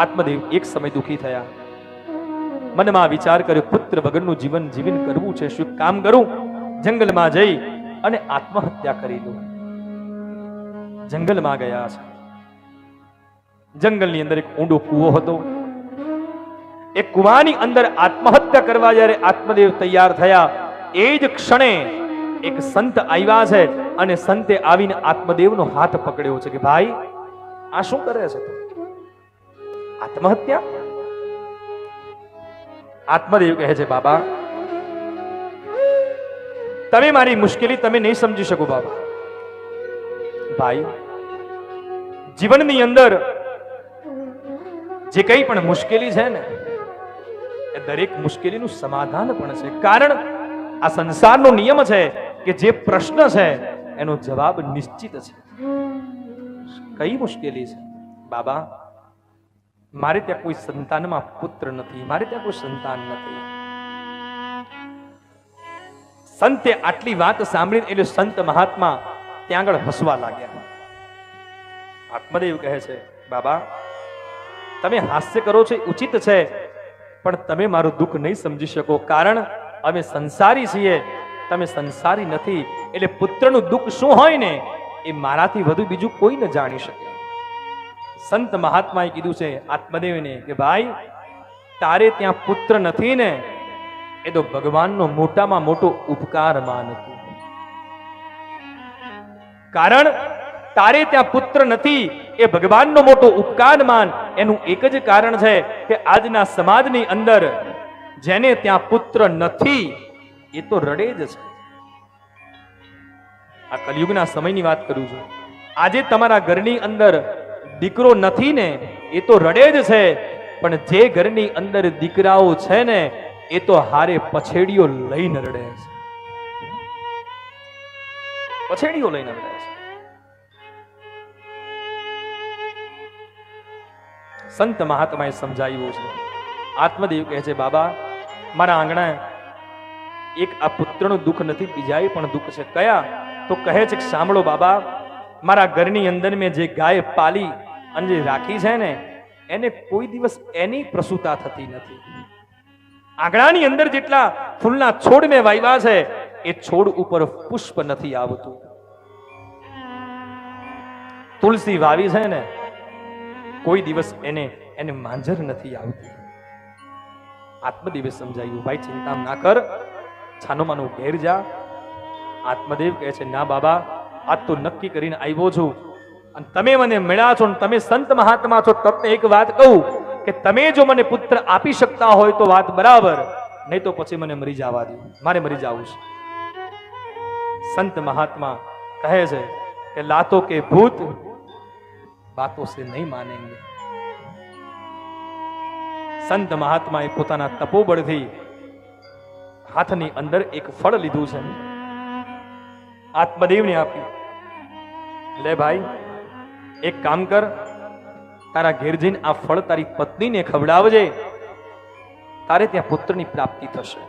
આત્મદેવ એક સમય દુઃખી થયા. મનમાં વિચાર કર્યો, પુત્ર વગરનું જીવન જીવન કરવું છે, શું કામ કરું? જંગલમાં જઈ અને આત્મહત્યા કરી લઉં. જંગલમાં ગયા છે. જંગલની અંદર એક ઊંડો કૂવો હતો. એ કૂવાની અંદર આત્મહત્યા કરવા જ્યારે આત્મદેવ તૈયાર થયા, એ જ ક્ષણે એક સંત આવ્યા છે અને સંતે આવીને આત્મદેવનો હાથ પકડ્યો છે કે ભાઈ આ શું કરે છે? આત્મહત્યા? આત્મદેવ કહે છે, બાબા તમે મારી મુશ્કેલી તમે નહીં સમજી શકો. બાબા ભાઈ, જીવનની અંદર જે કંઈ પણ મુશ્કેલી છે ને, એ દરેક મુશ્કેલીનું સમાધાન પણ છે. કારણ આ સંસારનો નિયમ છે કે જે પ્રશ્ન છે એનો જવાબ નિશ્ચિત છે. કઈ મુશ્કેલી છે? બાબા મારે ત્યાં કોઈ સંતાનમાં પુત્ર નથી, મારે ત્યાં કોઈ સંતાન નથી. સંતે આટલી વાત સાંભળી એટલે સંત મહાત્મા ત્યાં આગળ હસવા લાગ્યા. આત્મદેવ કહે છે, બાબા તમે હાસ્ય કરો છો ઉચિત છે, પણ તમે મારું દુઃખ નહીં સમજી શકો. કારણ અમે સંસારી છીએ, તમે સંસારી નથી. એટલે પુત્રનું દુઃખ શું હોય ને એ મારાથી વધુ બીજું કોઈ ન જાણી શકે. સંત મહાત્માએ કીધું છે આત્મદેવને કે ભાઈ તારે ત્યાં પુત્ર નથી ને, એ તો ભગવાનનો મોટામાં મોટો ઉપકાર માનતું. કારણ તારે ત્યાં પુત્ર નથી એ ભગવાનનો મોટો ઉપકાર માન. એનું એક જ કારણ છે કે આજના સમાજની અંદર જેને ત્યાં પુત્ર નથી એ તો રડે જ છે. આ કલયુગના સમયની વાત કરું છું. આજે તમારા ઘરની અંદર દીકરો નથી ને એ તો રડે જ છે, પણ જે ઘરની અંદર દીકરાઓ છે ને એ તો હારે પછેડીઓ લઈને રડે છે. પછેડીઓ લઈને રડે છે. સંત મહાત્માએ સમજાવ્યું છે. આત્મદેવ કહે છે, બાબા મારા આંગણા એક આ પુત્રનું દુઃખ નથી, બીજાએ પણ દુઃખ છે. કયા? તો કહે છે કે સાંભળો બાબા, મારા ઘરની અંદર મેં જે ગાય પાલી અને જે રાખી છે ને એને કોઈ દિવસ એની પ્રસૂતા થતી નથી. આંગણાની અંદર જેટલા ફૂલના છોડ મેં વાવ્યા છે એ છોડ ઉપર પુષ્પ નથી આવતું. તુલસી વાવી છે ને કોઈ દિવસ એને માંજર નથી આવતી. આત્મદેવે સમજાયું, ભાઈ ચિંતા ના કર, છાનો માનો ઘેર જા. આત્મદેવ કહે છે, ના બાબા આજ તો નક્કી કરીને આવ્યો છું અને તમે મને મળ્યા છો, તમે સંત મહાત્મા છો. તમને એક વાત કહું કે તમે જો મને પુત્ર આપી શકતા હોય તો વાત બરાબર, નહીં તો પછી મને મરી જવા દો, મારે મરી જવું છે. સંત મહાત્મા કહે છે કે લાતો કે ભૂત બાતો સે નહીં માનેંગે. સંત મહાત્માએ પોતાના તપોબળથી હાથની અંદર એક ફળ લીધું છે, આત્મદેવને આપ્યું. લે ભાઈ એક કામ કર, તારા ઘેર જઈને આ ફળ તારી પત્નીને ખવડાવજે, તારે ત્યાં પુત્રની પ્રાપ્તિ થશે.